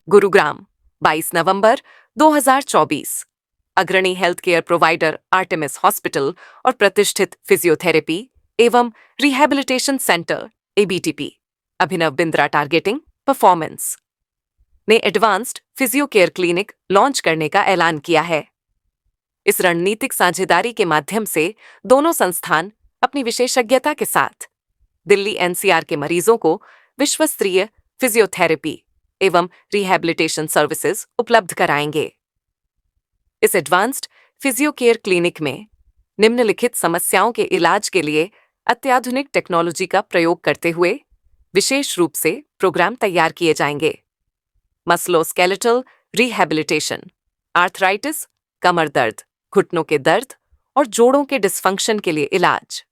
गुरुग्राम 22 नवंबर 2024। अग्रणी health care provider Artemis hospital और प्रतिष्ठित फिजियोथेरेपी एवं rehabilitation centre एबीटीपी Abhinav Bindra targeting performance ने advanced physio care clinic launch करने का ऐलान किया है। इस रणनीतिक साझेदारी के माध्यम से दोनों संस्थान अपनी विशेषज्ञता के साथ दिल्ली एनसीआर के मरीजों को विश्वस्तरीय फिजियोथेरेपी एवं रिहैबिलिटेशन सर्विसेज उपलब्ध कराएंगे। इस एडवांस्ड फिजियो केयर क्लिनिक में निम्नलिखित समस्याओं के इलाज के लिए अत्याधुनिक टेक्नोलॉजी का प्रयोग करते हुए विशेष रूप से प्रोग्राम तैयार किए जाएंगे। मस्लोस्केलेटल रिहैबिलिटेशन, आर्थराइटिस, कमर दर्द, घुटनों के दर्द और जोड़ों के डिस्फंक्शन के लिए इलाज।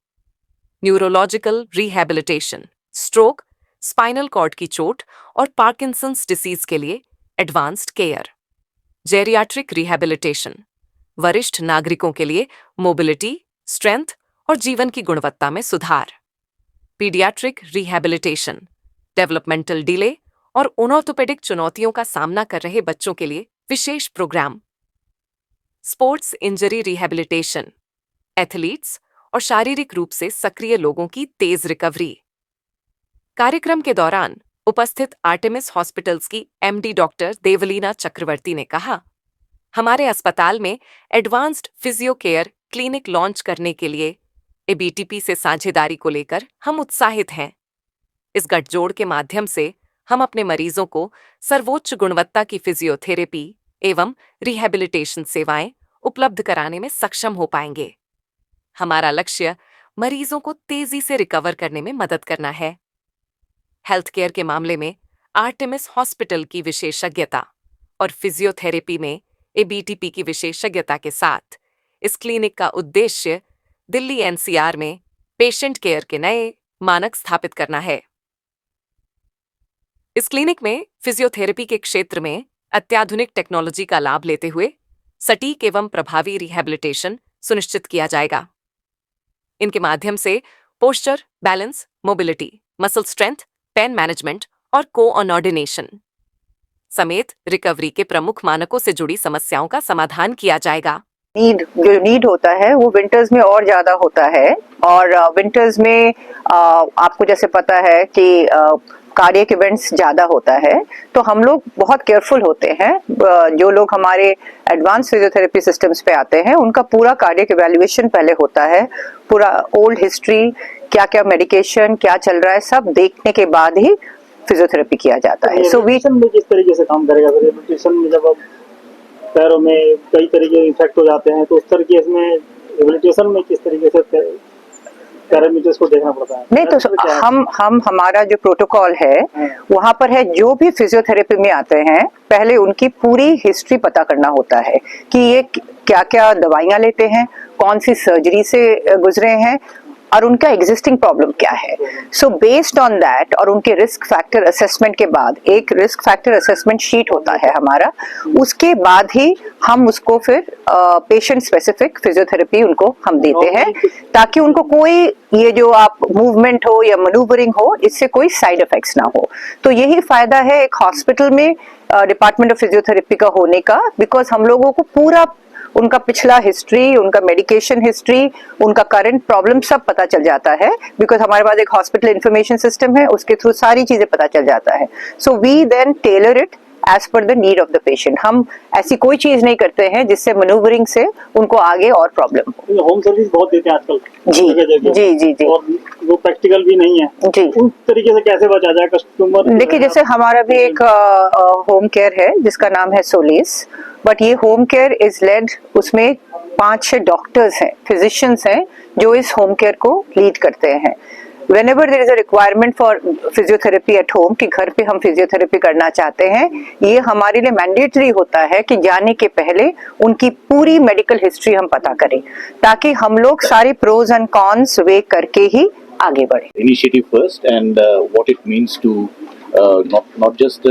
Neurological rehabilitation, stroke, spinal cord की चोट और पार्किंसंस डिसीज के लिए एडवांस्ड केयर। जेरियाट्रिक रिहैबिलिटेशन, वरिष्ठ नागरिकों के लिए मोबिलिटी, स्ट्रेंथ और जीवन की गुणवत्ता में सुधार। पीडियाट्रिक रिहैबिलिटेशन, डेवलपमेंटल डिले और ऑर्थोपेडिक चुनौतियों का सामना कर रहे बच्चों के लिए विशेष programme. Sports injury rehabilitation, athletes और शारीरिक रूप से सक्रिय लोगों की तेज रिकवरी। कार्यक्रम के दौरान उपस्थित आर्टेमिस हॉस्पिटल्स की एमडी डॉक्टर देवलीना चक्रवर्ती ने कहा, हमारे अस्पताल में advanced physio care clinic launch करने के लिए एबीटीपी से साझेदारी को लेकर हम उत्साहित हैं। इस गठजोड़ के माध्यम से हम अपने मरीजों को सर्वोच्च गुणवत्ता की फिजियोथेरेपी एवं रिहैबिलिटेशन सेवाएं उपलब्ध कराने में सक्षम हो पाएंगे। हमारा लक्ष्य मरीजों को तेजी से रिकवर करने में मदद करना है। हेल्थ केयर के मामले में आर्टेमिस हॉस्पिटल की विशेषज्ञता और फिजियोथेरेपी में एबीटीपी की विशेषज्ञता के साथ इस क्लिनिक का उद्देश्य दिल्ली एनसीआर में पेशेंट केयर के नए मानक स्थापित करना है। इस क्लिनिक में फिजियोथेरेपी के क्षेत्र में अत्याधुनिक टेक्नोलॉजी का लाभ लेते हुए सटीक एवं प्रभावी रिहैबिलिटेशन सुनिश्चित किया जाएगा। इनके माध्यम से posture, balance, mobility, muscle strength, pain management और कोऑर्डिनेशन समेत रिकवरी के प्रमुख मानकों से जुड़ी समस्याओं का समाधान किया जाएगा। जो नीड होता है वो विंटर्स में और ज्यादा होता है और विंटर्स में आपको जैसे पता है कि कार्डियक इवेंट्स ज्यादा होता है, तो हम लोग बहुत केयरफुल होते हैं। जो लोग हमारे एडवांस फिजियोथेरेपी सिस्टम्स पे आते हैं उनका पूरा कार्डियक इवैल्यूएशन पहले होता है, पूरा ओल्ड हिस्ट्री, क्या क्या मेडिकेशन क्या चल रहा है सब देखने के बाद ही फिजियोथेरेपी किया जाता है। सो वी किस तरीके से काम करेगा रिहैबिलिटेशन में? जब पैरों में कई तरीके के इफेक्ट हो जाते हैं तो उस तरीके में रिहैबिलिटेशन में किस तरीके से पैरामीटर्स को देखना पड़ता है? नहीं तो हमारा जो प्रोटोकॉल है वहाँ पर है, जो भी फिजियोथेरेपी में आते हैं पहले उनकी पूरी हिस्ट्री पता करना होता है कि ये क्या क्या दवाइयाँ लेते हैं, कौन सी सर्जरी से गुजरे हैं और उनका एग्जिस्टिंग प्रॉब्लम क्या है। सो बेस्ड ऑन दैट और उनके रिस्क फैक्टर असेसमेंट के बाद एक रिस्क फैक्टर असेसमेंट शीट होता है हमारा, उसके बाद ही हम उसको फिर पेशेंट स्पेसिफिक फिजियोथेरेपी उनको हम देते हैं ताकि उनको कोई ये जो आप मूवमेंट हो या मैनूवरिंग हो इससे कोई साइड इफेक्ट्स ना हो। तो यही फायदा है एक हॉस्पिटल में डिपार्टमेंट ऑफ फिजियोथेरेपी का होने का, बिकॉज हम लोगों को पूरा उनका पिछला हिस्ट्री, उनका मेडिकेशन हिस्ट्री, उनका करंट प्रॉब्लम सब पता चल जाता है, बिकॉज हमारे पास एक हॉस्पिटल इंफॉर्मेशन सिस्टम है, उसके थ्रू सारी चीजें पता चल जाता है। So we then tailor it as per the need of the patient. हम ऐसी कोई चीज नहीं करते हैं जिससे मैनूवरिंग से उनको आगे और प्रॉब्लम हो। होम सर्विस बहुत देते हैं आजकल। जी और वो प्रैक्टिकल भी नहीं है जी। उस तरीके से कैसे बचा जाए कस्टमर? देखिए जैसे हमारा भी एक होम केयर है जिसका नाम है सोलिस, बट ये होम केयर इज लेड, उसमें 5-6 डॉक्टर्स हैं, फिजिशियंस हैं जो इस होम केयर को लीड करते हैं। Whenever there is a requirement for physiotherapy at home, कि घर पे हम फिजियोथेरेपी करना चाहते हैं, ये हमारे लिए मैंडेटरी होता है कि जाने के पहले उनकी पूरी मेडिकल हिस्ट्री हम पता करें ताकि हम लोग सारे प्रोज एंड कॉन्स वे करके ही आगे बढ़े। Initiative first and what it means to not just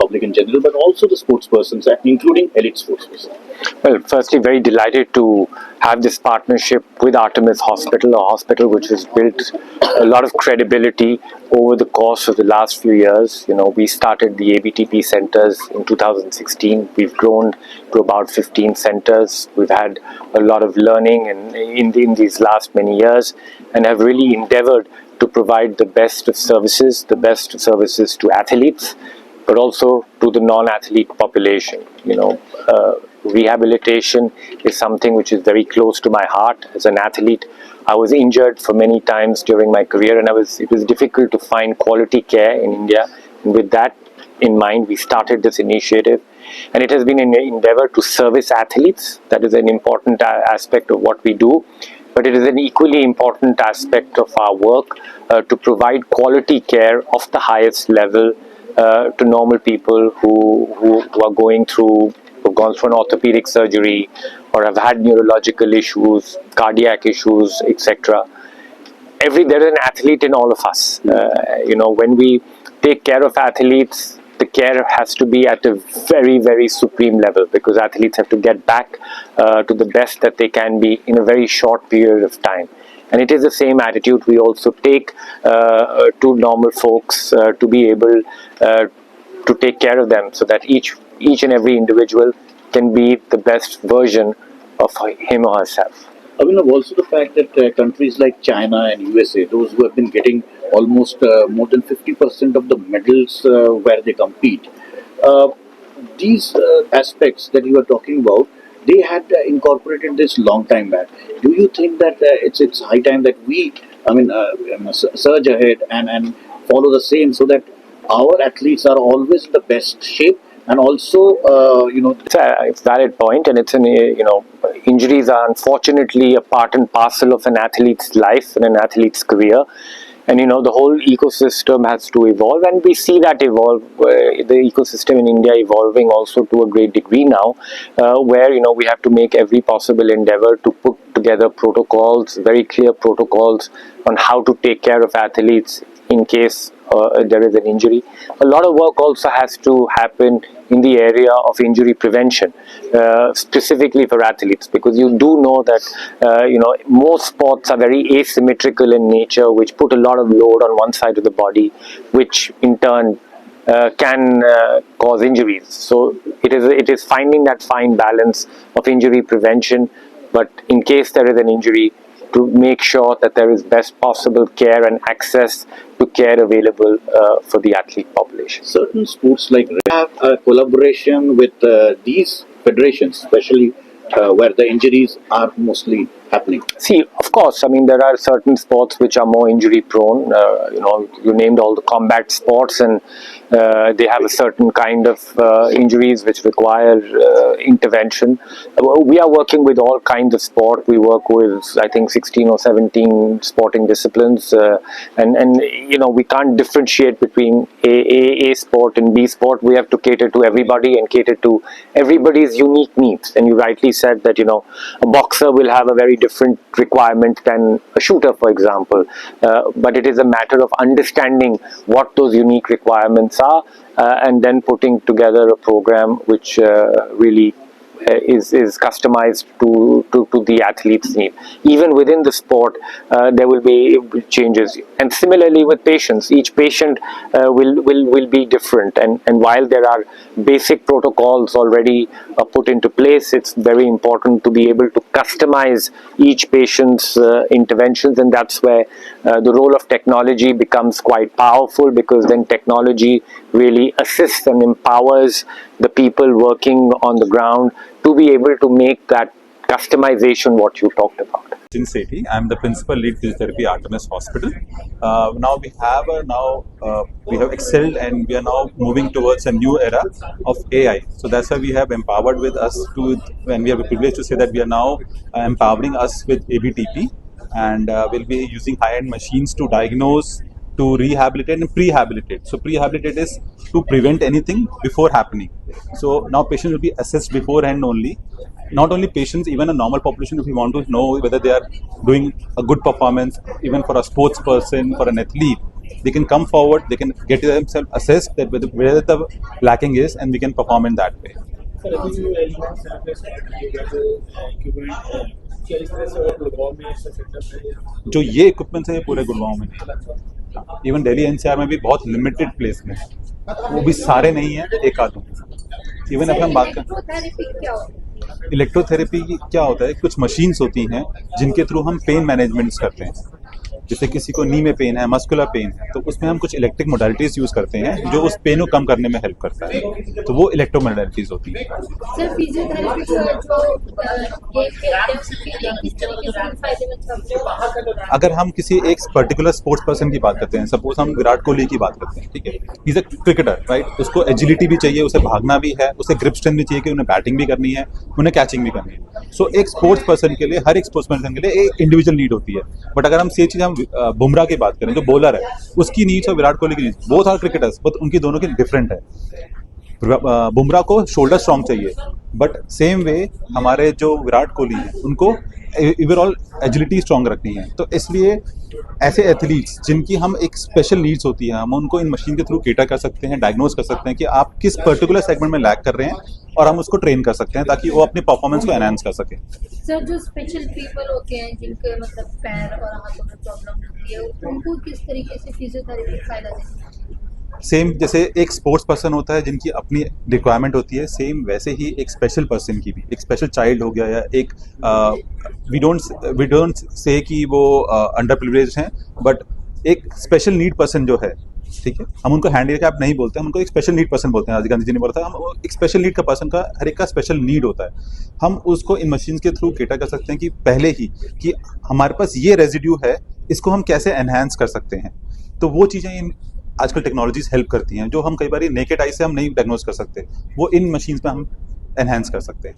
public public in general, but also the sports persons, including elite sports persons? Well, firstly, very delighted to have this partnership with Artemis Hospital, a hospital which has built a lot of credibility over the course of the last few years. You know, we started the ABTP centers in 2016. We've grown to about 15 centers. We've had a lot of learning in these last many years, and have really endeavored to provide the best of services to athletes, but also to the non-athlete population. You know, rehabilitation is something which is very close to my heart. As an athlete, I was injured for many times during my career, and it was difficult to find quality care in India. And with that in mind, we started this initiative, and it has been an endeavor to service athletes. That is an important aspect of what we do, but it is an equally important aspect of our work to provide quality care of the highest level to normal people who are going through, who've gone through an orthopedic surgery or have had neurological issues, cardiac issues, etc. There is an athlete in all of us. You know, when we take care of athletes, the care has to be at a very, very supreme level, because athletes have to get back to the best that they can be in a very short period of time. And it is the same attitude we also take to normal folks to be able to take care of them, so that each and every individual can be the best version of him or herself. Abhinav, also the fact that countries like China and USA, those who have been getting almost more than 50% of the medals where they compete, these aspects that you are talking about, they had incorporated this long time back. Do you think that it's high time that we, surge ahead and follow the same, so that our athletes are always in the best shape? And also, It's a valid point, and injuries are unfortunately a part and parcel of an athlete's life and an athlete's career. And the whole ecosystem has to evolve, and we see that evolve. The ecosystem in India evolving also to a great degree now, where we have to make every possible endeavor to put together protocols, very clear protocols on how to take care of athletes in case there is an injury. A lot of work also has to happen in the area of injury prevention, specifically for athletes, because you do know that most sports are very asymmetrical in nature, which put a lot of load on one side of the body, which in turn can cause injuries. So it is finding that fine balance of injury prevention, but in case there is an injury, to make sure that there is best possible care and access to care available for the athlete population. Certain sports like have a collaboration with these federations, especially where the injuries are mostly happening. See, of course, there are certain sports which are more injury prone. You named all the combat sports, and they have a certain kind of injuries which require intervention. We are working with all kinds of sport. We work with, I think, 16 or 17 sporting disciplines, and we can't differentiate between A sport and B sport. We have to cater to everybody and cater to everybody's unique needs. And you rightly said that a boxer will have a very different requirement than a shooter, for example, but it is a matter of understanding what those unique requirements are, and then putting together a program which really is customized to the athlete's need. Even within the sport, there will be changes, and similarly with patients, each patient will be different, and while there are basic protocols already put into place, it's very important to be able to customize each patient's interventions, and that's where the role of technology becomes quite powerful, because then technology really assists and empowers the people working on the ground to be able to make that customization what you talked about. Sachin Sethi. I'm the principal lead physiotherapy Artemis Hospital. Now we have excelled, and we are now moving towards a new era of AI. So that's why we have empowered with us and we have a privilege to say that we are now empowering us with ABTP, and we'll be using high-end machines to diagnose, to rehabilitate and prehabilitate. So prehabilitate is to prevent anything before happening. So now patients will be assessed beforehand only. Not only patients, even a normal population, if we want to know whether they are doing a good performance, even for a sports person, for an athlete, they can come forward, they can get themselves assessed that where the lacking is, and we can perform in that way. Sir अभी जो elements यहाँ पे start किए गए थे equipment क्या इस तरह से और गुड़गांव में ऐसा सेटअप है? जो ये इक्विपमेंट्स है ये पूरे गुड़गांव में नहीं, इवन दिल्ली एनसीआर में भी बहुत लिमिटेड प्लेस में है, वो भी सारे नहीं है, एक आध। इवन अगर हम बात करें इलेक्ट्रोथेरेपी क्या होता है, कुछ मशीन्स होती हैं जिनके थ्रू हम पेन मैनेजमेंट्स करते हैं। जैसे किसी को नी में पेन है, मस्कुलर पेन है, तो उसमें हम कुछ इलेक्ट्रिक मोडालिटीज यूज करते हैं जो उस पेन को कम करने में हेल्प करता है, तो वो इलेक्ट्रो मोडालिटीज होती है। सर फिजियोथेरेपी जो किस तरीके से फायदेमंद है? अगर हम किसी एक पर्टिकुलर स्पोर्ट्स पर्सन की बात करते हैं, सपोज हम विराट कोहली की बात करते हैं, ठीक है, he is a cricketer, right, उसको एजिलिटी भी चाहिए, उसे भागना भी है, उसे ग्रिप स्ट्रेंथ भी चाहिए कि उन्हें बैटिंग भी करनी है, उन्हें कैचिंग भी करनी है। सो एक स्पोर्ट्स पर्सन के लिए, हर एक स्पोर्ट्स पर्सन के लिए एक इंडिविजुअल नीड होती है। बट अगर हम ये चीज हम बुमराह की बात करें, जो बॉलर है, उसकी नीड्स और विराट कोहली की needs, both are cricketers, but उनकी दोनों की डिफरेंट है। बुमराह को शोल्डर स्ट्रॉन्ग चाहिए, बट सेम वे हमारे जो विराट कोहली हैं उनको ओवरऑल एजिलिटी स्ट्रॉन्ग रखनी है। तो इसलिए ऐसे एथलीट्स जिनकी हम एक स्पेशल नीड्स होती है, हम उनको इन मशीन के थ्रू केटर कर सकते हैं, डायग्नोज कर सकते हैं कि आप किस पर्टिकुलर सेगमेंट में लैग कर रहे हैं, और हम उसको ट्रेन कर सकते हैं ताकि वो अपनी परफॉर्मेंस को एनहांस कर सकें। सर जो स्पेशल पीपल होते हैं जिनके मतलब पैर और हाथों में प्रॉब्लम होती है, उनको किस तरीके से फिजियोथेरेपी फायदा देती है? सेम जैसे एक स्पोर्ट्स पर्सन होता है जिनकी अपनी रिक्वायरमेंट होती है, सेम वैसे ही एक स्पेशल पर्सन की भी, एक स्पेशल चाइल्ड हो गया, या एक वी डोंट से कि वो अंडर प्रिविलेज्ड हैं, बट एक स्पेशल नीड पर्सन जो है, ठीक है, हम उनको हैंडीकैप नहीं बोलते, हम उनको एक स्पेशल नीड पर्सन बोलते हैं। आज गांधी जी ने बोला था, हम एक स्पेशल नीड का पर्सन का हर एक का स्पेशल नीड होता है। हम उसको इन मशीन के थ्रू केटर कर सकते हैं कि पहले ही कि हमारे पास ये रेजिड्यू है, इसको हम कैसे एनहांस कर सकते हैं। तो वो चीज़ें आजकल टेक्नोलॉजीज हेल्प करती हैं, जो हम कई बार नेकेड आई से हम नहीं डायग्नोज कर सकते, वो इन मशीन्स में हम एनहांस कर सकते हैं।